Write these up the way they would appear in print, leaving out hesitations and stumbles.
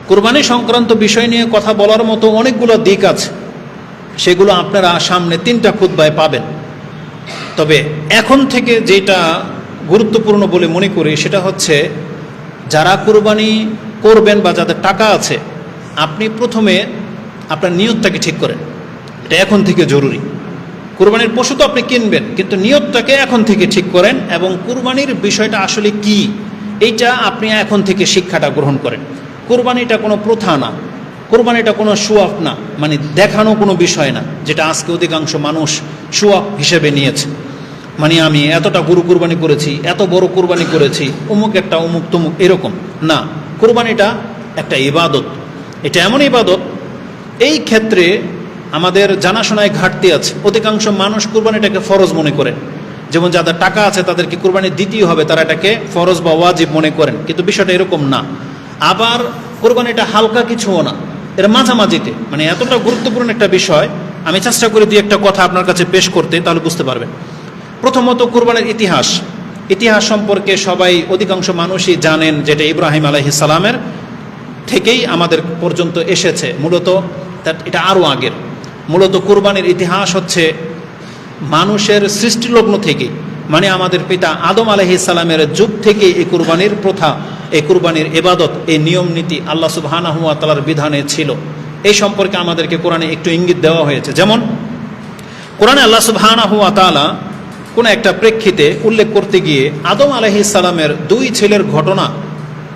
কুরবানি সংক্রান্ত বিষয় নিয়ে কথা বলার মতো অনেকগুলো দিক আছে, সেগুলো আপনারা সামনে 3টা খুতবায় পাবেন। তবে এখন থেকে যেটা গুরুত্বপূর্ণ বলে মনে করি সেটা হচ্ছে, যারা কুরবানি করবেন বা যাদের টাকা আছে, আপনি প্রথমে আপনার নিয়তটাকে ঠিক করেন। এটা এখন থেকে জরুরি। কুরবানির পশু তো আপনি কিনবেন, কিন্তু নিয়তটাকে এখন থেকে ঠিক করেন এবং কুরবানির বিষয়টা আসলে কি এইটা আপনি এখন থেকে শিক্ষাটা গ্রহণ করেন। কুরবানিটা কোনো প্রথা না, কুরবানিটা কোনো শো অফ না, মানে দেখানো কোনো বিষয় না, যেটা আজকে অধিকাংশ মানুষ শো অফ হিসেবে নিয়েছে। মানে আমি এতটা গরু কুরবানি করেছি, এত বড় কুরবানি করেছি, অমুক একটা অমুক তমুক, এরকম না। কুরবানিটা একটা ইবাদত। এটা এমন ইবাদত, এই ক্ষেত্রে আমাদের জানাশোনায় ঘাটতি আছে। অধিকাংশ মানুষ কুরবানিটাকে ফরজ মনে করেন, যেমন যাদের টাকা আছে তাদেরকে কুরবানি দিতেই হবে, তারা এটাকে ফরজ বা ওয়াজিব মনে করেন, কিন্তু বিষয়টা এরকম না। আবার কুরবানিটা হালকা কিছুও না, এর মাঝামাঝিতে, মানে এতটা গুরুত্বপূর্ণ একটা বিষয়। আমি চেষ্টা করি দুই একটা কথা আপনার কাছে পেশ করতে, তাহলে বুঝতে পারবেন। প্রথমত, কুরবানির ইতিহাস সম্পর্কে সবাই, অধিকাংশ মানুষই জানেন, যেটা ইব্রাহিম আলাইহিস সালামের থেকেই আমাদের পর্যন্ত এসেছে। মূলত এটা আরও আগের। মূলত কুরবানির ইতিহাস হচ্ছে মানুষের সৃষ্টিলগ্ন থেকে, মানে আমাদের পিতা আদম আলাইহিস সালামের যুগ থেকে এই কুরবানির প্রথা, এই কুরবানির ইবাদত, এই নিয়ম নীতি আল্লাহ সুবহানাহু ওয়া তাআলার বিধানে ছিল। এই সম্পর্কে আমাদেরকে কোরআনে একটু ইঙ্গিত দেওয়া হয়েছে। যেমন কোরআনে আল্লাহ সুবহানাহু ওয়া তাআলা কোন একটা প্রেক্ষিতে উল্লেখ করতে গিয়ে আদম আলাইহিস সালামের 2 ছেলের ঘটনা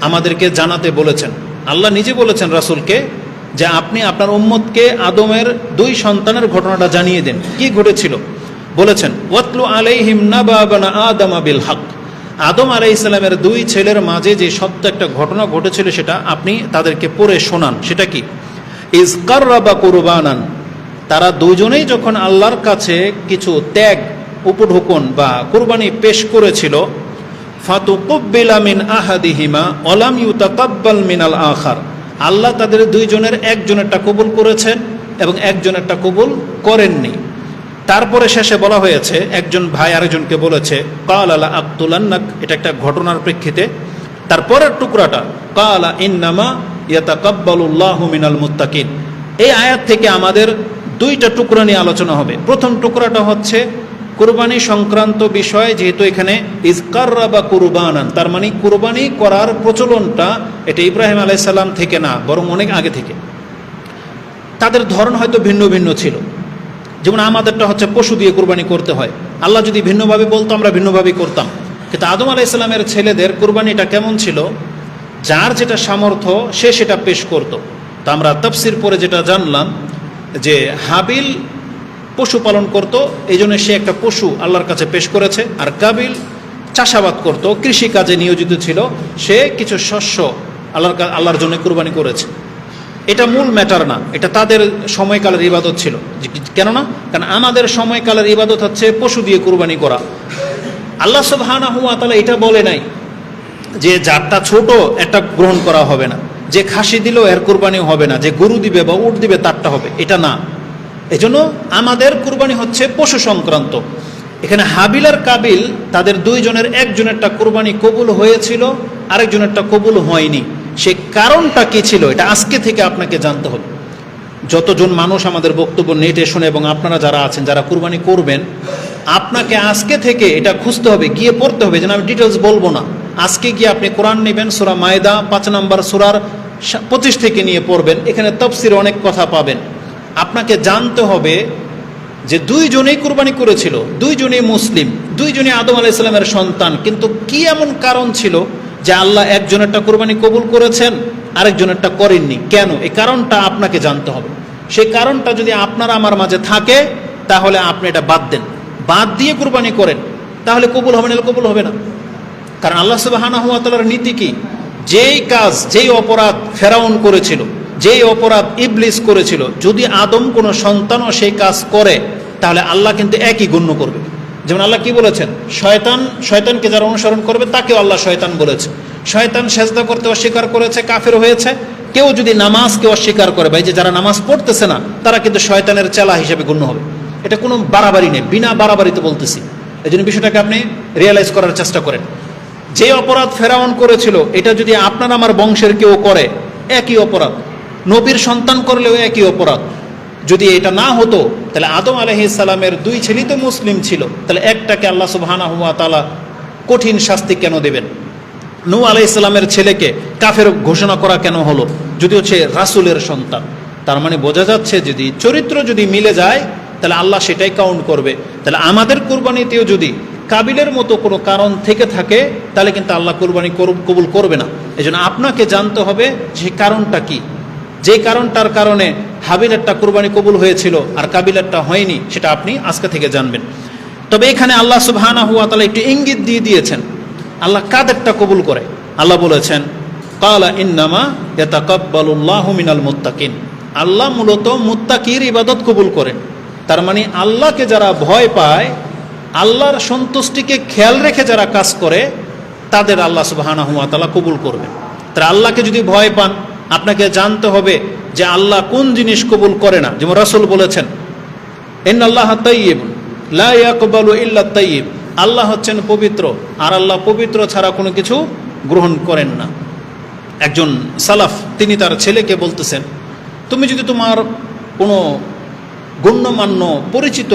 আমাদেরকে জানাতে বলেছেন। আল্লাহ নিজে বলেছেন রাসূলকে যে আপনি আপনার উম্মতকে আদমের 2 সন্তানের ঘটনাটা জানিয়ে দেন। কি ঘটেছিল? বলেছেন, ওয়াতলু আলাইহিম নাবা বানা আদম বিল হক। আদম আলাইহিস সালামের 2 ছেলের মাঝে যে সত্য একটা ঘটনা ঘটেছিল সেটা আপনি তাদেরকে পড়ে শোনান। সেটা কি? ইজ কাররাবা কুরবানান। তারা দুজনেই যখন আল্লাহর কাছে কিছু ত্যাগ, উপঢৌকন বা কুরবানি পেশ করেছিল, ফাতুকুব্বিলা মিন আহাদিহিমা ওয়া লাম ইউতাকাব্বাল মিনাল আখার। আল্লাহ তাদের 2 জনের একজনেরটা কবুল করেছেন এবং একজনেরটা কবুল করেননি। তারপরে শেষে বলা হয়েছে, একজন ভাই আরেকজনকে বলেছে ক্বালা লা আকতুলান্নাক, এটা একটা ঘটনার প্রেক্ষিতে। তারপরের টুকরাটা ক্বালা ইন্নামা ইয়াতাকাব্বালুল্লাহু মিনাল মুত্তাকিন। এই আয়াত থেকে আমাদের 2টা টুকরা নিয়ে আলোচনা হবে। প্রথম টুকরাটা হচ্ছে কুরবানি সংক্রান্ত বিষয়, যেহেতু এখানে ইজকাররাবা কুরবানান, তার মানে কুরবানি করার প্রচলনটা এটা ইব্রাহিম আলাইহিস সালাম থেকে না, বরং অনেক আগে থেকে। তাদের ধরন হয়তো ভিন্ন ভিন্ন ছিল। যেমন আমাদেরটা হচ্ছে পশু দিয়ে কুরবানি করতে হয়। আল্লাহ যদি ভিন্নভাবে বলতো আমরা ভিন্নভাবে করতাম। কিন্তু আদম আলাইহিস সালামের ছেলেদের কুরবানিটা কেমন ছিল? যার যেটা সামর্থ্য সে সেটা পেশ করত। তা আমরা তাফসীর পড়ে যেটা জানলাম যে হাবিল পশুপালন করত, এই জন্য সে একটা পশু আল্লাহর কাছে পেশ করেছে। আর কাবিল চাষাবাদ করত, কৃষিকাজে নিয়োজিত ছিল, সে কিছু শস্য আল্লাহর জন্য কুরবানি করেছে। এটা মূল ম্যাটার না, এটা তাদের সময়কালের ইবাদত ছিল। কেননা কারণ আমাদের সময়কালের ইবাদত হচ্ছে পশু দিয়ে কুরবানি করা। আল্লাহ সুবহানাহু ওয়া তাআলা এটা বলে নাই যে যারটা ছোট একটা গ্রহণ করা হবে না, যে খাসি দিলেও এর কুরবানিও হবে না, যে গরু দিবে বা উট দিবে তারটা হবে, এটা না। এজন্য আমাদের কুরবানি হচ্ছে পশু সংক্রান্ত। এখানে হাবিল আর কাবিল তাদের 2 জনের একজনেরটা কুরবানি কবুল হয়েছিল, আরেকজনেরটা কবুল হয়নি। সে কারণটা কি ছিল এটা আজকে থেকে আপনাকে জানতে হবে। যতজন মানুষ আমাদের বক্তব্য নেটে শুনে এবং আপনারা যারা আছেন যারা কুরবানি করবেন, আপনাকে আজকে থেকে এটা খুঁজতে হবে, গিয়ে পড়তে হবে। যেন আমি ডিটেলস বলবো না, আজকে গিয়ে আপনি কোরআন নেবেন, সূরা মায়দা 5 নম্বর সূরার 25 থেকে নিয়ে পড়বেন। এখানে তাফসীরে অনেক কথা পাবেন। আপনাকে জানতে হবে যে 2 জনেই কুরবানি করেছিল, 2 জনেই মুসলিম, 2 জনেই আদম আলাইহিস সালামের সন্তান, কিন্তু কি এমন কারণ ছিল যে আল্লাহ একজনেরটা কুরবানি কবুল করেছেন আরেকজনেরটা করেননি? কেন? এই কারণটা আপনাকে জানতে হবে। সেই কারণটা যদি আপনার আমার মাঝে থাকে তাহলে আপনি এটা বাদ দেন, বাদ দিয়ে কুরবানি করেন, তাহলে কবুল হবে না, কবুল হবে না। কারণ আল্লাহ সুবহানাহু ওয়া তাআলার নীতি কি? যেই কাজ, যেই অপরাধ ফেরাউন করেছিল, যেই অপরাধ ইবলিস করেছিল, যদি আদম কোনো সন্তানও সেই কাজ করে তাহলে আল্লাহ কিন্তু একই গণ্য করবে। যেমন আল্লাহ কি বলেছেন, শয়তানকে যারা অনুসরণ করবে তাকেও আল্লাহ শয়তান বলেছে। শয়তান সেজদা করতে অস্বীকার করেছে, কাফের হয়েছে। কেউ যদি নামাজকে অস্বীকার করে, ভাই যে যারা নামাজ পড়তেছে না তারা কিন্তু শয়তানের চেলা হিসেবে গণ্য হবে। এটা কোনো বাড়াবাড়ি নেই, বিনা বাড়াবাড়িতে বলতেছি। এই জন্য বিষয়টাকে আপনি রিয়েলাইজ করার চেষ্টা করেন। যে অপরাধ ফেরাউন করেছিল এটা যদি আপনার আমার বংশের কেউ করে একই অপরাধ, নবীর সন্তান করলেও একই অপরাধ। যদি এটা না হতো তাহলে আদম আলাইহিস সালামের 2 ছেলে তো মুসলিম ছিল, তাহলে একটাকে আল্লাহ সুবহানাহু ওয়া তাআলা কঠিন শাস্তি কেন দেবেন? নূহ আলাইহিস সালামের ছেলেকে কাফের ঘোষণা করা কেন হলো, যদি হচ্ছে রাসূলের সন্তান? তার মানে বোঝা যাচ্ছে যদি চরিত্র যদি মিলে যায় তাহলে আল্লাহ সেটাই কাউন্ট করবে। তাহলে আমাদের কুরবানিতেও যদি কাবিলের মতো কোনো কারণ থেকে থাকে তাহলে কিন্তু আল্লাহ কুরবানি কবুল করবে না। এজন্য আপনাকে জানতে হবে যে কারণটা কি। যে কারণটার কারণে হাবিলেরটা কুরবানি কবুল হয়েছিল আর কাবিলেরটা হয়নি, সেটা আপনি আজকে থেকে জানবেন। তবে এখানে আল্লাহ সুবহানাহু ওয়া তাআলা একটু ইঙ্গিত দিয়ে দিয়েছেন আল্লাহ কাদেরটা কবুল করে। আল্লাহ বলেছেন ক্বালা ইন্নামা ইয়াতাকাব্বালুল্লাহু মিনাল মুত্তাকিন, আল্লাহ মূলত মুত্তাকির ইবাদত কবুল করেন। তার মানে আল্লাহকে যারা ভয় পায়, আল্লাহর সন্তুষ্টিকে খেয়াল রেখে যারা কাজ করে, তাদের আল্লাহ সুবহানাহু ওয়া তাআলা কবুল করবেন। তারা আল্লাহকে যদি ভয় পান, আপনাকে জানতে হবে যে আল্লাহ কোন জিনিস কবুল করে না। যেমন রাসূল বলেছেন ইন্নাল্লাহা তাইয়্যিবুন লা ইয়াকবালু ইল্লা তাইয়্যিব, আল্লাহ হচ্ছেন পবিত্র আর আল্লাহ পবিত্র ছাড়া কোনো কিছু গ্রহণ করেন না। একজন সালাফ তিনি তার ছেলেকে বলতেছেন, তুমি যদি তোমার কোনো গণ্যমান্য পরিচিত,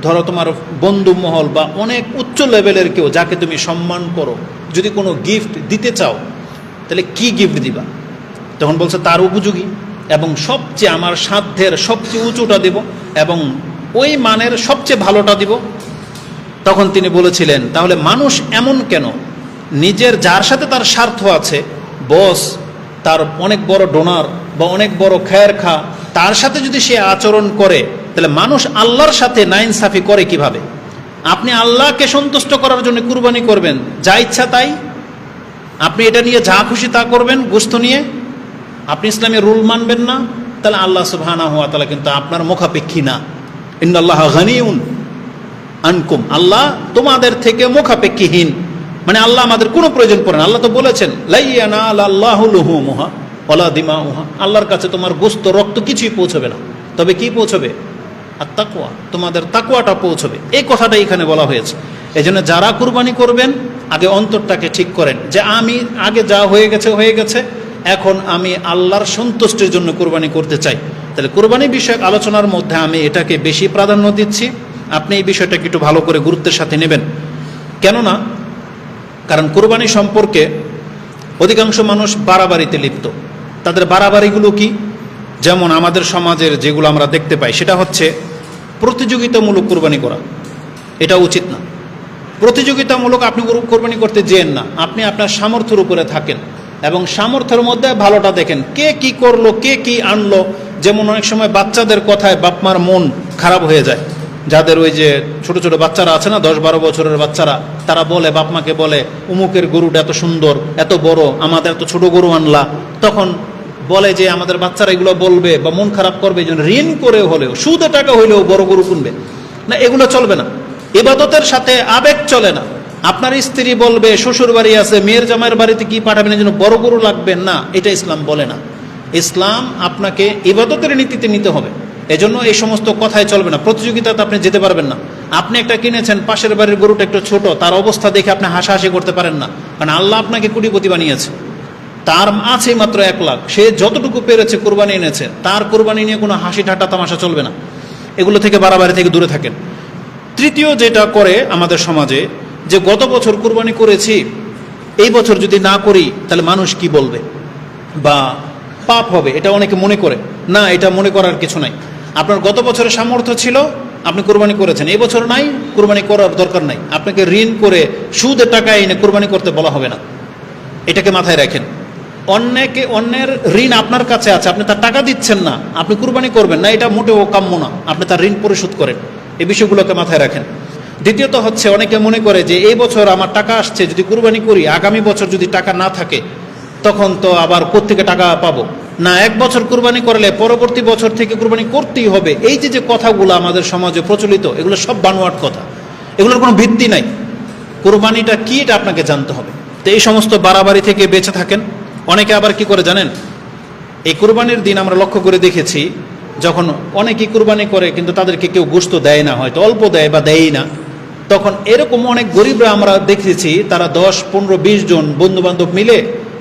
ধরো তোমার বন্ধু মহল বা অনেক উচ্চ লেভেলের কেউ যাকে তুমি সম্মান করো, যদি কোনো গিফট দিতে চাও তাহলে কি গিফট দিবা? তখন বলছে তার উপযোগী এবং সবচেয়ে আমার সাধ্যের সবচেয়ে উঁচুটা দিব এবং ওই মানের সবচেয়ে ভালোটা দিব। তখন তিনি বলেছিলেন তাহলে মানুষ এমন কেন, নিজের যার সাথে তার স্বার্থ আছে, বস, তার অনেক বড় ডোনার বা অনেক বড় খায়ের খা, তার সাথে যদি সে আচরণ করে তাহলে মানুষ আল্লাহর সাথে নাইনসাফি করে কিভাবে? আপনি আল্লাহকে সন্তুষ্ট করার জন্য কুরবানি করবেন, যা ইচ্ছা তাই, আপনি এটা নিয়ে যা খুশি তা করবেন, গোশত নিয়ে আপনি ইসলামের রুল মানবেন না, তাহলে আল্লাহ সুবহানাহু ওয়া তাআলা কিন্তু আপনার মুখাপেক্ষী না। ইন্নাল্লাহা গানিয়ুন আনকুম, আল্লাহ তোমাদের থেকে মুখাপেক্ষীহীন, মানে আল্লাহ আমাদের কোনো প্রয়োজন পড়ে না। আল্লাহ তো বলেছেন লা ইয়ানালাল্লাহু লুহুমুহা ওয়ালা দিমাউহা, আল্লাহর কাছে তোমার গোশত রক্ত কিছুই পৌঁছবে না, তবে কি পৌঁছবে? আর তাকওয়া, তোমাদের তাকওয়াটা পৌঁছবে। এই কথাটা এখানে বলা হয়েছে। এজন্য যারা কুরবানি করবেন আগে অন্তরটাকে ঠিক করেন যে আমি আগে যা হয়ে গেছে হয়ে গেছে, এখন আমি আল্লাহর সন্তুষ্টির জন্য কুরবানি করতে চাই। তাহলে কুরবানি বিষয়ক আলোচনার মধ্যে আমি এটাকে বেশি প্রাধান্য দিচ্ছি। আপনি এই বিষয়টাকে একটু ভালো করে গুরুত্বের সাথে নেবেন। কেননা কারণ কুরবানি সম্পর্কে অধিকাংশ মানুষ বাড়াবাড়িতে লিপ্ত। তাদের বাড়াবাড়িগুলো কি? যেমন আমাদের সমাজের যেগুলো আমরা দেখতে পাই সেটা হচ্ছে প্রতিযোগিতামূলক কুরবানি করা। এটা উচিত না। প্রতিযোগিতামূলক আপনি কোরবানি করতে যেন না, আপনি আপনার সামর্থ্যের উপরে থাকেন এবং সামর্থ্যের মধ্যে ভালোটা দেখেন, কে কি করলো, কে কি আনলো। যেমন অনেক সময় বাচ্চাদের কথায় বাপ মার মন খারাপ হয়ে যায়, যাদের ওই যে ছোট ছোট বাচ্চারা আছে না, 10-12 বছরের বাচ্চারা, তারা বলে বাপ মাকে বলে উমুকের গরুটা এত সুন্দর এত বড়, আমাদের এত ছোট গরু আনলা। তখন বলে যে আমাদের বাচ্চারা এগুলো বলবে বা মন খারাপ করবে, এই জন্য ঋণ করে হলেও সুদে টাকা হইলেও বড় গরু কিনবে না। এগুলো চলবে না। ইবাদতের সাথে আবেগ চলে না। আপনার স্ত্রী বলবে শ্বশুর বাড়ি আছে, মেয়ের জামাইয়ের বাড়িতে কি পাঠাবেন, এই জন্য বড় গরু লাগবে না, এটা ইসলাম বলে না। ইসলাম আপনাকে ইবাদতের নীতিতে নিতে হবে। এজন্য এই সমস্ত কথাই চলবে না। প্রতিযোগিতাতে আপনি যেতে পারবেন না। আপনি একটা কিনেছেন, পাশের বাড়ির গরুটা একটু ছোট, তার অবস্থা দেখে আপনি হাসাহাসি করতে পারেন না, কারণ আল্লাহ আপনাকে কোটিপতি বানিয়েছে। তার আছে মাত্র 1 লাখ, সে যতটুকু পেরেছে কোরবানি এনেছে, তার কোরবানি নিয়ে কোনো হাসি ঠাট্টা তামাশা চলবে না। এগুলো থেকে বাড়াবাড়ি থেকে দূরে থাকেন। তৃতীয় যেটা করে আমাদের সমাজে, যে গত বছর কুরবানি করেছি, এই বছর যদি না করি তাহলে মানুষ কি বলবে বা পাপ হবে, এটা অনেকে মনে করে। না, এটা মনে করার কিছু নাই। আপনার গত বছরের সামর্থ্য ছিল, আপনি কুরবানি করেছেন, এই বছর নাই, কুরবানি করার দরকার নাই। আপনাকে ঋণ করে সুদের টাকা এনে কুরবানি করতে বলা হবে না, এটাকে মাথায় রাখেন। অন্যের ঋণ আপনার কাছে আছে, আপনি তার টাকা দিচ্ছেন না, আপনি কুরবানি করবেন না, এটা মোটেও কাম্য না। আপনি তার ঋণ পরিশোধ করেন, এই বিষয়গুলোকে মাথায় রাখেন। দ্বিতীয়ত হচ্ছে, অনেকে মনে করে যে এই বছর আমার টাকা আসছে, যদি কুরবানি করি, আগামী বছর যদি টাকা না থাকে তখন তো আবার কোত্থেকে টাকা পাবো। না, 1 বছর কুরবানি করলে পরবর্তী বছর থেকে কুরবানি করতেই হবে। এই যে কথাগুলো আমাদের সমাজে প্রচলিত, এগুলো সব বানোয়াট কথা, এগুলোর কোনো ভিত্তি নাই। কুরবানিটা কি এটা আপনাকে জানতে হবে। তো এই সমস্ত বাড়াবাড়ি থেকে বেঁচে থাকেন। অনেকে আবার কি করে জানেন, এই কুরবানির দিন আমরা লক্ষ্য করে দেখেছি, যখন অনেকেই কুরবানি করে কিন্তু তাদেরকে কেউ গোশত দেয় না, হয়তো অল্প দেয় বা দেয়ই না, তখন এরকম অনেক গরিবরা আমরা দেখেছি, তারা 10, 15, 20 জন বন্ধু বান্ধব মিলে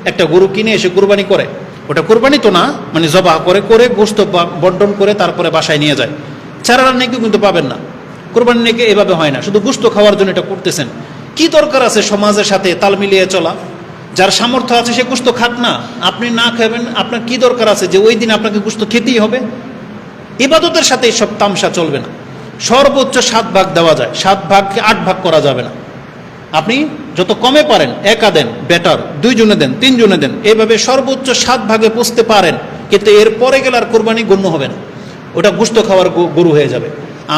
একটা গরু কিনে এসে কুরবানি করে। ওটা কোরবানি তো না, মানে জবাহ করে করে গোশত বন্টন করে তারপরে বাসায় নিয়ে যায়। চারার নেকি কিন্তু পাবেন না, কোরবানি নেকি এভাবে হয় না, শুধু গোশত খাওয়ার জন্য এটা করতেছেন। কি দরকার আছে সমাজের সাথে তাল মিলিয়ে চলা? যার সামর্থ্য আছে সে গোশত খাক না, আপনি না খাবেন, আপনার কি দরকার আছে যে ওই দিন আপনাকে গোশত খেতেই হবে? ইবাদতের সাথে এইসব তামসা চলবে না। সর্বোচ্চ 7 ভাগ দেওয়া যায়, 7 ভাগকে 8 ভাগ করা যাবে না। আপনি যত কমে পারেন, একা দেন বেটার, 2 জনে দেন, 3 জনে দেন, এভাবে সর্বোচ্চ 7 ভাগে পুষতে পারেন, কিন্তু এর পরে গেলে আর কোরবানি গণ্য হবে না, ওটা গোশত খাওয়ার গরু হয়ে যাবে।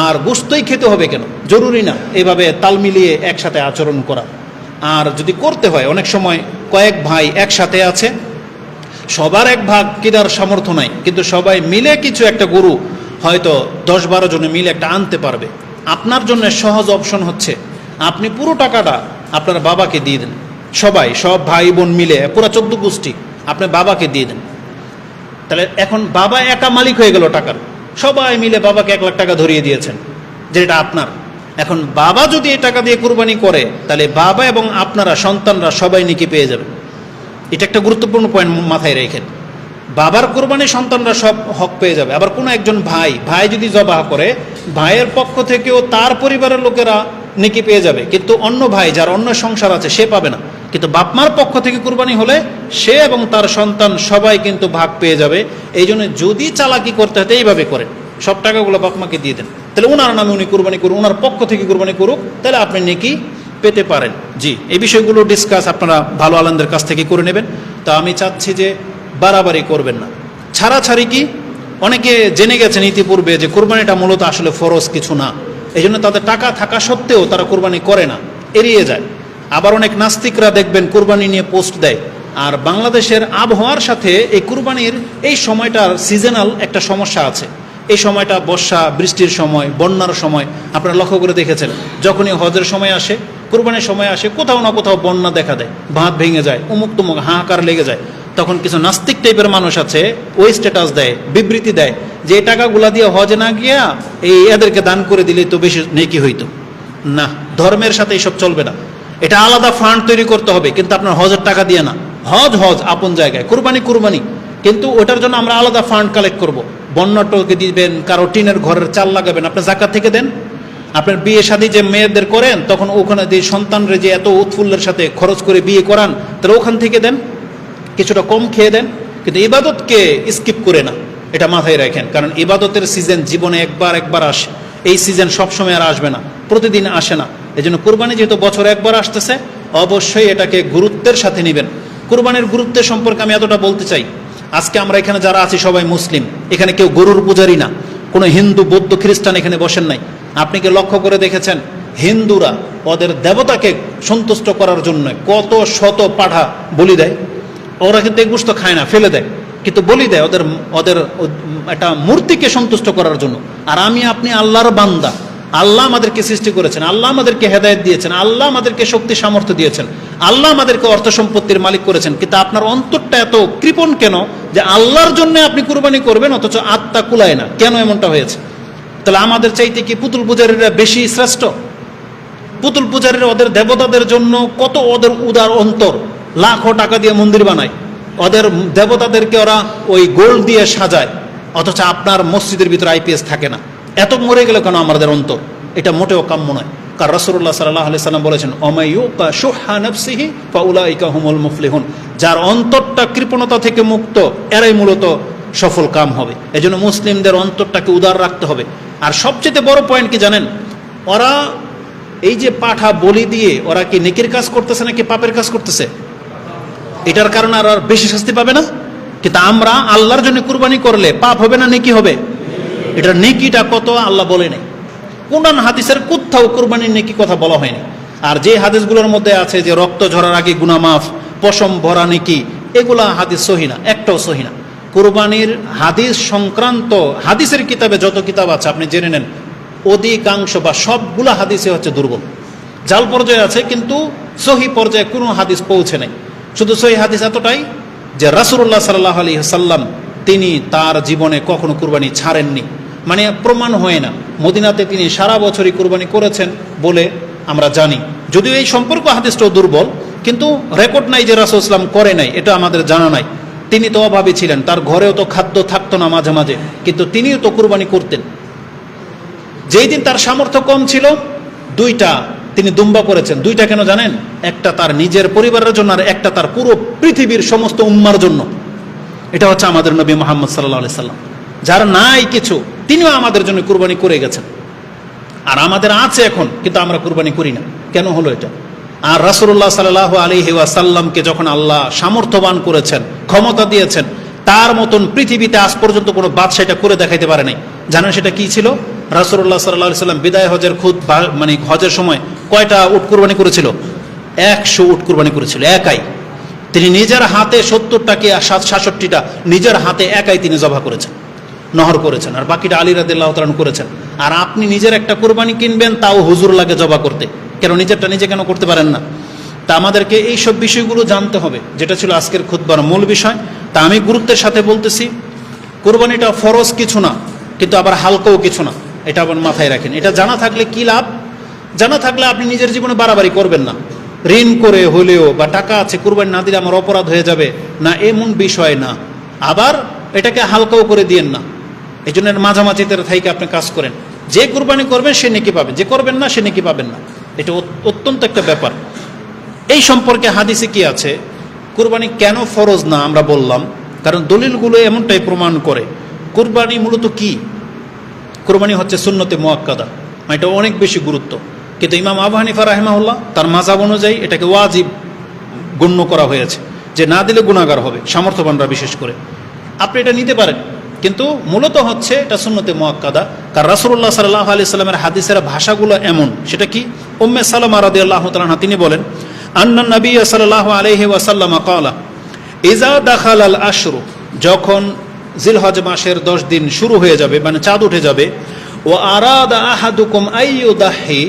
আর গোশতই খেতে হবে কেন? জরুরি না এভাবে তাল মিলিয়ে একসাথে আচরণ করা। আর যদি করতে হয়, অনেক সময় কয়েক ভাই একসাথে আছে, সবার 1 ভাগ কেনার সামর্থ্য নাই, কিন্তু সবাই মিলে কিছু একটা গরু হয়তো 10-12 জনে মিলে একটা আনতে পারবে। আপনার জন্য সহজ অপশন হচ্ছে আপনি পুরো টাকাটা আপনার বাবাকে দিয়ে দেন, সবাই, সব ভাই বোন মিলে পুরো 14 গোষ্ঠী আপনার বাবাকে দিয়ে দেন। তাহলে এখন বাবা একা মালিক হয়ে গেল টাকার, সবাই মিলে বাবাকে 1 লাখ টাকা ধরিয়ে দিয়েছেন যে এটা আপনার। এখন বাবা যদি এই টাকা দিয়ে কুরবানি করে, তাহলে বাবা এবং আপনারা সন্তানরা সবাই নেকি পেয়ে যাবে। এটা একটা গুরুত্বপূর্ণ পয়েন্ট মাথায় রেখেন। বাবার কোরবানি সন্তানরা সব হক পেয়ে যাবে। আবার কোনো একজন ভাই যদি জবাহ করে, ভাইয়ের পক্ষ থেকেও তার পরিবারের লোকেরা নেকি পেয়ে যাবে, কিন্তু অন্য ভাই যার অন্য সংসার আছে সে পাবে না। কিন্তু বাপমার পক্ষ থেকে কুরবানি হলে সে এবং তার সন্তান সবাই কিন্তু ভাগ পেয়ে যাবে। এই জন্য যদি চালাকি করতে হয় এইভাবে করেন, সব টাকাগুলো বাপমাকে দিয়ে দেন, তাহলে ওনার নামে উনি কুরবানি করুন, ওনার পক্ষ থেকে কুরবানি করুক, তাহলে আপনি নেকি পেতে পারেন। জি, এই বিষয়গুলো ডিসকাস আপনারা ভালো আলেমদের কাছ থেকে করে নেবেন। তা আমি চাচ্ছি যে বাড়াবাড়ি করবেন না। ছাড়াছাড়ি কি, অনেকে জেনে গেছেন ইতিপূর্বে যে কোরবানিটা মূলত আসলে ফরজ কিছু না, এই জন্য তাদের টাকা থাকা সত্ত্বেও তারা কোরবানি করে না, এড়িয়ে যায়। আবার অনেক নাস্তিকরা দেখবেন কোরবানি নিয়ে পোস্ট দেয়। আর বাংলাদেশের আবহাওয়ার সাথে এই কোরবানির এই সময়টার সিজনাল একটা সমস্যা আছে। এই সময়টা বর্ষা, বৃষ্টির সময়, বন্যার সময়। আপনারা লক্ষ্য করে দেখেছেন, যখনই হজের সময় আসে, কোরবানির সময় আসে, কোথাও না কোথাও বন্যা দেখা দেয়, বাঁধ ভেঙে যায়, উমুক তুমুক হাহাকার লেগে যায়। তখন কিছু নাস্তিক টাইপের মানুষ আছে, ওই স্ট্যাটাস দেয়, বিবৃতি দেয় যে এই টাকাগুলা দিয়ে হজে না গিয়া এই এদেরকে দান করে দিলে তো বেশি নেকি হইতো। না, ধর্মের সাথে এইসব চলবে না। এটা আলাদা ফান্ড তৈরি করতে হবে, কিন্তু আপনার হজের টাকা দিয়ে না। হজ আপন জায়গায়, কুরবানি, কিন্তু ওটার জন্য আমরা আলাদা ফান্ড কালেক্ট করব। বন্যাটকে দিবেন, কারো টিনের ঘরের চাল লাগাবেন, আপনি জাকাত থেকে দেন। আপনার বিয়ে শাদী যে মেয়েদের করেন, তখন ওখানে যে সন্তানরে যে এত উৎফুল্লের সাথে খরচ করে বিয়ে করান, তাহলে ওখান থেকে দেন, কিছুটা কম খেয়ে দেন, কিন্তু ইবাদতকে স্কিপ করে না, এটা মাথায় রাখেন। কারণ ইবাদতের সিজন জীবনে একবার আসে, এই সিজন সবসময় আর আসবে না, প্রতিদিন আসে না। এই জন্য কুরবানি যেহেতু বছরে একবার আসতেছে, অবশ্যই এটাকে গুরুত্বের সাথে নেবেন। কুরবানির গুরুত্বের সম্পর্কে আমি এতটা বলতে চাই, আজকে আমরা এখানে যারা আছি সবাই মুসলিম, এখানে কেউ গরুর পূজারি না, কোনো হিন্দু, বৌদ্ধ, খ্রিস্টান এখানে বসেন নাই। আপনি কি লক্ষ্য করে দেখেছেন হিন্দুরা ওদের দেবতাকে সন্তুষ্ট করার জন্য কত শত পাঠা বলি দেয়? ওরা কিন্তু এই গোশত খায় না, ফেলে দেয়, কিন্তু বলি দেয় ওদের একটা মূর্তিকে সন্তুষ্ট করার জন্য। আর আমি আপনি আল্লাহর বান্দা, আল্লাহ আমাদেরকে সৃষ্টি করেছেন, আল্লাহ আমাদেরকে হেদায়েত দিয়েছেন, আল্লাহ আমাদেরকে শক্তি সামর্থ্য দিয়েছেন, আল্লাহ আমাদেরকে অর্থ সম্পত্তির মালিক করেছেন, কিন্তু আপনার অন্তরটা এত কৃপণ কেন যে আল্লাহর জন্য আপনি কুরবানি করবেন অথচ আত্মা কুলায় না? কেন এমনটা হয়েছে? তাহলে আমাদের চাইতে কি পুতুল পূজারীরা বেশি শ্রেষ্ঠ? পুতুল পূজারীরা ওদের দেবতাদের জন্য কত ওদের উদার অন্তর, লাখো টাকা দিয়ে মন্দির বানায়, ওদের দেবতাদেরকে ওরা ওই গোল্ড দিয়ে সাজায়, অথচ আপনার মসজিদের ভিতরে আইপিএস থাকে না। এত মরে গেল কেন আমাদের অন্তর? এটা মোটেও কাম্য নয়। কারণ রাসূলুল্লাহ সাল্লাল্লাহু আলাইহি সাল্লাম বলেছেন, অমাইয়ুকা শুহা নাফসিহি ফাউলাইকা হুমুল মুফলিহুন, যার অন্তরটা কৃপণতা থেকে মুক্ত, এরাই মূলত সফল কাম হবে। এজন্য মুসলিমদের অন্তরটাকে উদার রাখতে হবে। আর সবচেয়ে বড় পয়েন্ট কি জানেন? ওরা এই যে পাঠা বলি দিয়ে ওরা কি নেকির কাজ করতেছে নাকি পাপের কাজ করতেছে? এটার কারণে আর বেশি শাস্তি পাবে না? কিন্তু আমরা আল্লাহর জন্য কুরবানি করলে পাপ হবে না নেকি হবে? এটার নেকিটা কত আল্লাহ বলে নাই। কোরআন হাদিসের কোথাও কুরবানির নেকি কথা বলা হয়নি। আর যে হাদিসগুলোর মধ্যে আছে যে রক্ত ঝরার আগে গুনাহ মাফ, পশম ভরা নেকি, এগুলা হাদিস সহি না, একটাও সহি না। কুরবানির হাদিস সংক্রান্ত হাদিসের কিতাবে যত কিতাব আছে আপনি জেনে নেন, অধিকাংশ বা সবগুলা হাদিসে হচ্ছে দুর্বল। জাল পর্যায়ে আছে, কিন্তু সহি পর্যায়ে কোনো হাদিস পৌঁছে নাই। শুধু সহি হাদিস এতটাই যে রাসূলুল্লাহ সাল্লাল্লাহু আলাইহি সাল্লাম তিনি তার জীবনে কখনো কুরবানি ছাড়েননি, মানে প্রমাণ হয় না। মদিনাতে তিনি সারা বছরই কুরবানি করেছেন বলে আমরা জানি। যদিও এই সম্পর্ক হাদিসটাও দুর্বল, কিন্তু রেকর্ড নাই যে রাসূল সাল্লাল্লাহু আলাইহি সাল্লাম করে নাই, এটা আমাদের জানা নাই। তিনি তো অভাবী ছিলেন, তার ঘরেও তো খাদ্য থাকতো না মাঝে মাঝে, কিন্তু তিনিও তো কুরবানি করতেন। যেই দিন তার সামর্থ্য কম ছিল, দুইটা তিনি দুম্বা করেছেন। দুইটা কেন জানেন? একটা তার নিজের পরিবারের জন্য, আর একটা তার পুরো পৃথিবীর সমস্ত উম্মার জন্য। এটা হচ্ছে আমাদের নবী মুহাম্মদ সাল্লাল্লাহু আলাইহি সাল্লাম, যার নাই কিছু, তিনিও আমাদের জন্য কুরবানি করে গেছেন। আর আমাদের আছে এখন, কিন্তু আমরা কুরবানি করি না। কেন হলো এটা? আর রাসূলুল্লাহ সাল্লাল্লাহু আলাইহি ওয়াসাল্লামকে যখন আল্লাহ সামর্থ্যবান করেছেন, ক্ষমতা দিয়েছেন, তার মতন পৃথিবীতে আজ পর্যন্ত কোনো বাদশা এটা করে দেখাইতে পারে নাই। জানেন সেটা কি ছিল? রাসূলুল্লাহ সাল্লাল্লাহু আলাইহি সাল্লাম বিদায় হজের মানে হজের সময় কয়টা উট কুরবানি করেছিল? 100 উট কুরবানি করেছিল একাই। তিনি নিজের হাতে 70টাকে 67টা নিজের হাতে একাই তিনি জবাহ করেছেন, নহর করেছেন, আর বাকিটা আলী রাদিয়াল্লাহু তাআলা করেছেন। আর আপনি নিজের একটা কুরবানি কিনবেন, তাও হুজুর লাগে জবাহ করতে, কেন নিজেরটা নিজে কেন করতে পারেন না? তা আমাদেরকে এই সব বিষয়গুলো জানতে হবে, যেটা ছিল আজকের খুতবার মূল বিষয়। তা আমি গুরুত্বের সাথে বলতেছি, কুরবানিটা ফরজ কিছু না, কিন্তু আবার হালকাও কিছু না, এটা আবার মাথায় রাখেন। এটা জানা থাকলে কি লাভ? জানা থাকলে আপনি নিজের জীবনে বাড়াবাড়ি করবেন না। ঋণ করে হলেও বা টাকা আছে কুরবানি না দিলে আমার অপরাধ হয়ে যাবে না, এমন বিষয় না। আবার এটাকে হালকাও করে দিয়েন না। এই জন্য মাঝামাঝিতে থাইকে আপনি কাজ করেন। যে কুরবানি করবেন সে নেকি পাবেন, যে করবেন না সে নেকি পাবেন না। এটা অত্যন্ত একটা ব্যাপার। এই সম্পর্কে হাদিসে কি আছে? কুরবানি কেন ফরজ না আমরা বললাম, কারণ দলিলগুলো এমনটাই প্রমাণ করে। কুরবানি মূলত কি? কুরবানি হচ্ছে সুন্নতে মুআক্কাদা, এটা অনেক বেশি গুরুত্ব। কিন্তু ইমাম আবু হানিফা রাহিমাহুল্লাহ তার মাযহাব অনুযায়ী এটাকে ওয়াজিব গণ্য করা হয়েছে, যে না দিলে গুনাহগার হবে, সামর্থ্যবানরা বিশেষ করে। আপনি এটা নিতে পারেন, কিন্তু মূলত হচ্ছে এটা সুন্নতে মুআক্কাদা। কারণ রাসূলুল্লাহ সাল্লাল্লাহু আলাইহি সাল্লামের হাদিসের ভাষাগুলো এমন। সেটা কি? উম্মে সালামা রাদিয়াল্লাহু তাআলা আনহা তিনি বলেন, আন্না নবী সাল্লাল্লাহু আলাইহি ওয়াসাল্লাম ক্বালা ইযা দাখালাল আশরু, যখন জিলহজ মাসের 10 দিন শুরু হয়ে যাবে, মানে চাঁদ উঠে যাবে, ও আরাদা আহাদুকুম আইয়ুদাহি,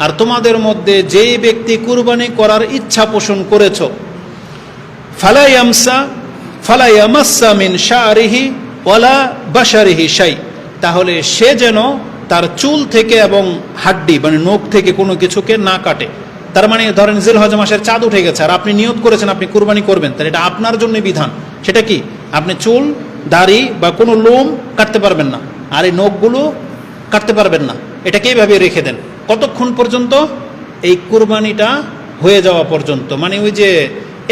আর তোমাদের মধ্যে যেই ব্যক্তি কুরবানি করার ইচ্ছা পোষণ করেছ, ফালা ইয়ামাসসা মিন শারিহি ওয়ালা বাশারিহি শাই, তাহলে সে যেন তার চুল থেকে এবং হাড্ডি মানে নখ থেকে কোনো কিছুকে না কাটে। তার মানে ধরেন জিলহজ মাসের চাঁদ উঠে গেছে, আর আপনি নিয়ত করেছেন আপনি কুরবানি করবেন, তাহলে এটা আপনার জন্য বিধান। সেটা কি? আপনি চুল, দাড়ি বা কোনো লোম কাটতে পারবেন না, আর এই নখগুলো কাটতে পারবেন না। এটাকে এইভাবে রেখে দেন। কতক্ষণ পর্যন্ত? এই কুরবানিটা হয়ে যাওয়া পর্যন্ত। মানে ওই যে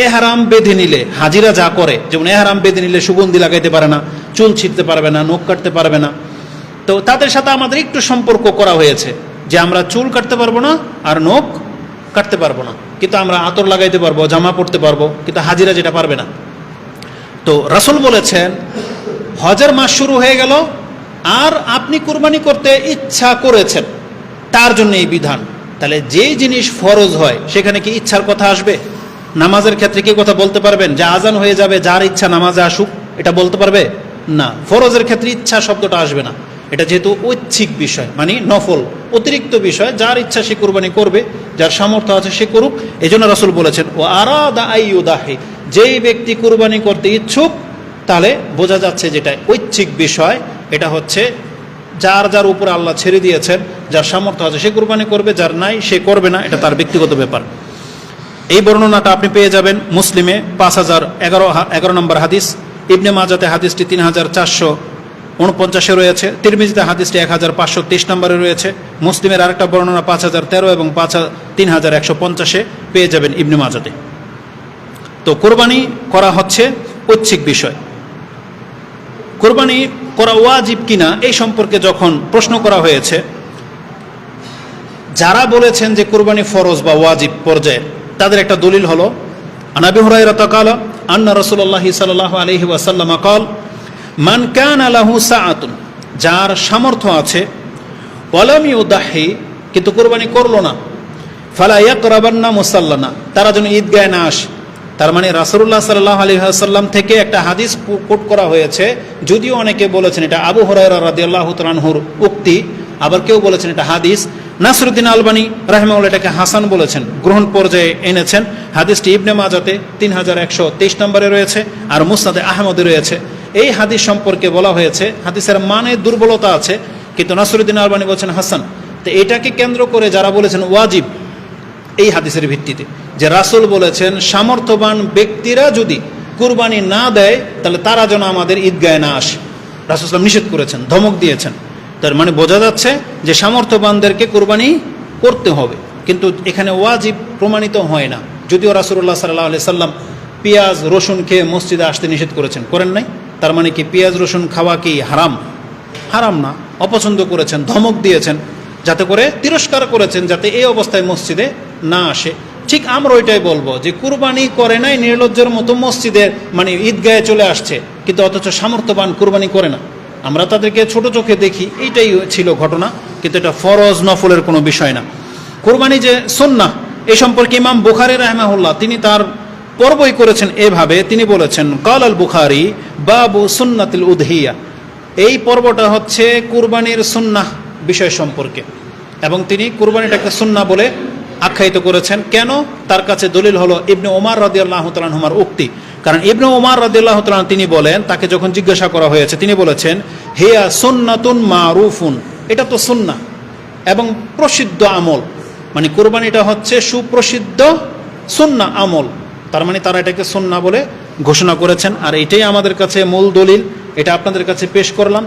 এহরাম বেঁধে নিলে হাজিরা যা করে, যেমন এহরাম বেঁধে নিলে সুগন্ধি লাগাইতে পারে না, চুল ছিঁড়তে পারবে না, নখ কাটতে পারবে না। তো তাদের সাথে আমাদের একটু সম্পর্ক করা হয়েছে, যে আমরা চুল কাটতে পারবো না আর নখ কাটতে পারবো না, কিন্তু আমরা আতর লাগাইতে পারবো, জামা পরতে পারবো, কিন্তু হাজিরা যেটা পারবে না। তো রাসূল বলেছেন হজের মাস শুরু হয়ে গেল, আর আপনি কুরবানি করতে ইচ্ছা করেছেন, তার জন্য এই বিধান। তাহলে যেই জিনিস ফরজ হয় সেখানে কি ইচ্ছার কথা আসবে? নামাজের ক্ষেত্রে কি কথা বলতে পারবেন যে আজান হয়ে যাবে, যার ইচ্ছা নামাজে আসুক, এটা বলতে পারবে না। ফরজের ক্ষেত্রে ইচ্ছা শব্দটা আসবে না। এটা যেহেতু ঐচ্ছিক বিষয়, মানে নফল, অতিরিক্ত বিষয়, যার ইচ্ছা সে কুরবানি করবে, যার সামর্থ্য আছে সে করুক। এই জন্য রাসূল বলেছেন ও আরাদা আইয়ুদাহি, যেই ব্যক্তি কুরবানি করতে ইচ্ছুক, তাহলে বোঝা যাচ্ছে যেটা ঐচ্ছিক বিষয়, এটা হচ্ছে যার যার উপর আল্লাহ ছেড়ে দিয়েছেন, যার সামর্থ্য আছে সে কুরবানি করবে, যার নাই সে করবে না, এটা তার ব্যক্তিগত ব্যাপার। এই বর্ণনাটা আপনি পেয়ে যাবেন মুসলিমে 5011 নম্বর হাদিস, ইবনে মাজাতে হাদিসটি 3449 রয়েছে, তিরমিজিতে হাদিসটি 1523 নম্বরে রয়েছে, মুসলিমের আরেকটা বর্ণনা 5013 এবং 3150 পেয়ে যাবেন ইবনে মাজাতে। তো কোরবানি করা হচ্ছে ঐচ্ছিক বিষয়। কোরবানি করা ওয়াজিব কিনা এই সম্পর্কে যখন প্রশ্ন করা হয়েছে, যারা বলেছেন যে কোরবানি ফরজ বা ওয়াজিব পর্যায়ে, তাদের একটা দলিল হলো আবু হুরায়রা ক্বালা আন্না রাসূলুল্লাহ সাল্লাল্লাহু আলাইহি ওয়াসাল্লাম ক্বাল মান কানা লাহু সাআতুন, যার সামর্থ্য আছে, ওয়ালাম ইউদাহি, কিন্তু কোরবানি করলো না, ফালা ইয়াকরাবান্না মুসাল্লানা, তারা যেন ঈদগাহে না আসে। তার মানে রাসূলুল্লাহ সাল্লাল্লাহু আলাইহি ওয়াসাল্লাম থেকে একটা হাদিস কোট করা হয়েছে, যদিও অনেকে বলেছেন এটা আবু হুরায়রা রাদিয়াল্লাহু তাআলা আনহুর উক্তি, আবার কেউ বলেছেন এটা হাদিস। নাসরুদ্দিন আলবানী রাহিমাহুল্লাহ এটাকে হাসান বলেছেন, গ্রহণ পর্যায়ে এনেছেন। হাদিসটি ইবনে মাজাতে 3123 নম্বরে রয়েছে, আর মুসনাদে আহমদে রয়েছে। এই হাদিস সম্পর্কে বলা হয়েছে হাদিসের মানে দুর্বলতা আছে, কিন্তু নাসরুদ্দিন আলবানী বলছেন হাসান। তো এটাকে কেন্দ্র করে যারা বলেছেন ওয়াজিব, এই হাদিসের ভিত্তিতে যে রাসূল বলেছেন সামর্থ্যবান ব্যক্তিরা যদি কুরবানি না দেয় তাহলে তারা যেন আমাদের ঈদগাহে না আসে। রাসূল সাল্লাল্লাহু আলাইহি ওয়াসাল্লাম নিষেধ করেছেন, ধমক দিয়েছেন। তার মানে বোঝা যাচ্ছে যে সামর্থ্যবানদেরকে কুরবানি করতে হবে, কিন্তু এখানে ওয়াজিব প্রমাণিত হয় না। যদিও রাসূলুল্লাহ সাল্লাল্লাহু আলাইহি সাল্লাম পেঁয়াজ রসুন খেয়ে মসজিদে আসতে নিষেধ করেছেন, করেন নাই? তার মানে কি পেঁয়াজ রসুন খাওয়া কি হারাম? হারাম না, অপছন্দ করেছেন, ধমক দিয়েছেন, যাতে করে তিরস্কার করেছেন যাতে এই অবস্থায় মসজিদে না আসে। ঠিক আমরা ওইটাই বলবো যে কুরবানি করে নাই, নির্লজ্জের মতো মসজিদের মানে ঈদগাহে চলে আসছে, কিন্তু অথচ সামর্থ্যবান কুরবানি করে না। আমরা তাদেরকে ছোট চোখে দেখি, এইটাই ছিল ঘটনা, কিন্তু এটা ফরজ নফলের কোনো বিষয় না। কুরবানি যে সুন্নাহ, এই সম্পর্কে ইমাম বুখারী রাহিমাহুল্লাহ তিনি তার পর্বই করেছেন এভাবে, তিনি বলেছেন কাল আল বুখারী বাবু সুন্নাতুল উদহিয়া। এই পর্বটা হচ্ছে কুরবানির সুন্নাহ বিষয় সম্পর্কে, এবং তিনি কুরবানিটাকে সুন্নাহ বলে আখ্যায়িত করেছেন। কেন? তার কাছে দলিল হলো ইবনে ওমর রাদিয়াল্লাহু তাআলা আনহুমার উক্তি। কারণ ইবনে ওমর রাদিয়াল্লাহু তাআলা তিনি বলেন, তাকে যখন জিজ্ঞাসা করা হয়েছে তিনি বলেছেন হিয়া সুন্নাতুন মারুফুন, এটা তো সুন্নাহ এবং প্রসিদ্ধ আমল, মানে কুরবানিটা হচ্ছে সুপ্রসিদ্ধ সুন্নাহ আমল। তার মানে তারা এটাকে সুন্নাহ বলে ঘোষণা করেছেন, আর এটাই আমাদের কাছে মূল দলিল। এটা আপনাদের কাছে পেশ করলাম।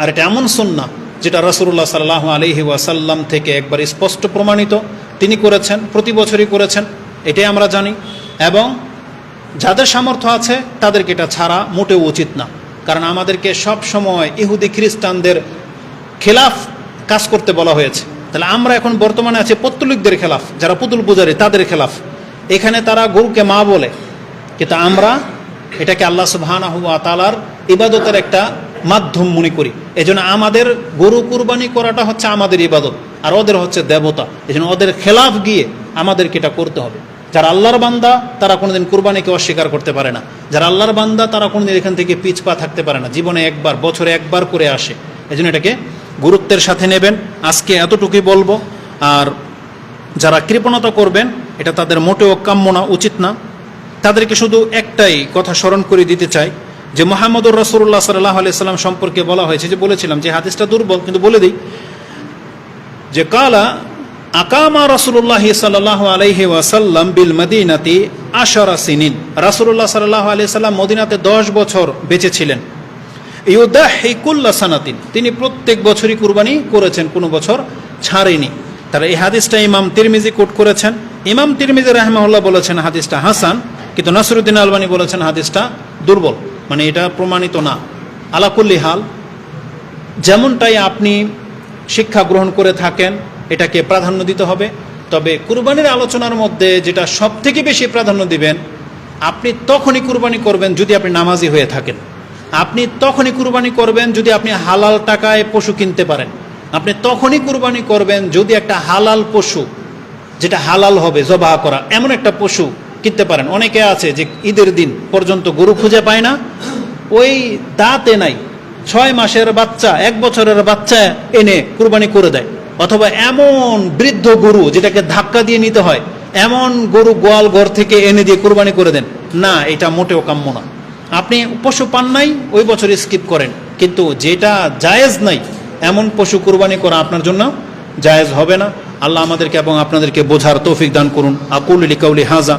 আর এটা এমন সুন্নাহ যেটা রাসূলুল্লাহ সাল্লাল্লাহু আলাইহি ওয়াসাল্লাম থেকে একবার স্পষ্ট প্রমাণিত, তিনি করেছেন, প্রতি বছরই করেছেন, এটাই আমরা জানি। এবং যাদের সামর্থ্য আছে তাদেরকে এটা ছাড়া মোটেও উচিত না, কারণ আমাদেরকে সব সময় ইহুদি খ্রিস্টানদের খেলাফ কাজ করতে বলা হয়েছে। তাহলে আমরা এখন বর্তমানে আছি পৌত্তলিকদের খেলাফ, যারা পুতুল পূজারী তাদের খেলাফ। এখানে তারা গরুকে মা বলে, কিন্তু আমরা এটাকে আল্লাহ সুবহানাহু ওয়া তাআলার ইবাদতের একটা মাধ্যম মনে করি। এজন্য আমাদের গরু কুরবানি করাটা হচ্ছে আমাদের ইবাদত, আর ওদের হচ্ছে দেবতা। এজন্য ওদের খেলাফ গিয়ে আমাদেরকে এটা করতে হবে। যারা আল্লাহর বান্দা তারা কোনোদিন কুরবানিকে অস্বীকার করতে পারে না। যারা আল্লাহর বান্দা তারা কোনোদিন এখান থেকে পিছপা থাকতে পারে না, জীবনে একবার, বছরে একবার করে আসে। এজন্য এটাকে গুরুত্বের সাথে নেবেন। আজকে এতটুকুই বলবো। আর যারা কৃপণতা করবেন এটা তাদের মোটেও কাম্য না, উচিত না। তাদেরকে শুধু একটাই কথা স্মরণ করে দিতে চাই যে মুহাম্মদুর রাসূলুল্লাহ সাল্লাল্লাহু আলাইহি সাল্লাম সম্পর্কে বলা হয়েছে, যে বলেছিলাম যে হাদিসটা দুর্বল, কিন্তু বলে দিই যে কালা আকামা রাসূলুল্লাহ সাল্লাল্লাহু আলাইহি ওয়াসাল্লাম বিল মদিনাতি 10 সিনিন। রাসূলুল্লাহ সাল্লাল্লাহু আলাইহি সাল্লাম মদিনাতে 10 বছর বেঁচে ছিলেন। ইউদাহি কুল্লা সানাতিন, তিনি প্রত্যেক বছরই কুরবানি করেছেন, কোনো বছর ছাড়েনি। তারা এই হাদিসটা ইমাম তিরমিজি কোট করেছেন। ইমাম তিরমিজি রাহিমাহুল্লাহ বলেছেন হাদিসটা হাসান, কিন্তু নাসিরউদ্দিন আলবানী বলেছেন হাদিসটা দুর্বল, মানে এটা প্রমাণিত না। আলা কুল্লি হাল, যেমনটাই আপনি শিক্ষা গ্রহণ করে থাকেন এটাকে প্রাধান্য দিতে হবে। তবে কুরবানির আলোচনার মধ্যে যেটা সব থেকে বেশি প্রাধান্য দিবেন, আপনি তখনই কুরবানি করবেন যদি আপনি নামাজি হয়ে থাকেন। আপনি তখনই কুরবানি করবেন যদি আপনি হালাল টাকায় পশু কিনতে পারেন। আপনি তখনই কুরবানি করবেন যদি একটা হালাল পশু, যেটা হালাল হবে জবাহ করা, এমন একটা পশু কিনতে পারেন। অনেকে আছে যে ঈদের দিন পর্যন্ত গরু খুঁজে পায় না, ওই দাঁতে নাই 6 মাসের বাচ্চা, 1 বছরের বাচ্চা এনে কুরবানি করে দেয়। অথবা এমন বৃদ্ধ গরু যেটাকে ধাক্কা দিয়ে নিতে হয়, এমন গরু গোয়াল ঘর থেকে এনে দিয়ে কুরবানি করে দেন। না, এটা মোটেও কাম্য না। আপনি পশু পান নাই, ওই বছর স্কিপ করেন, কিন্তু যেটা জায়েজ নাই এমন পশু কুরবানি করা আপনার জন্য জায়েজ হবে না। আল্লাহ আমাদেরকে এবং আপনাদেরকে বোঝার তৌফিক দান করুন। আকুলু লিকাউলি হাযা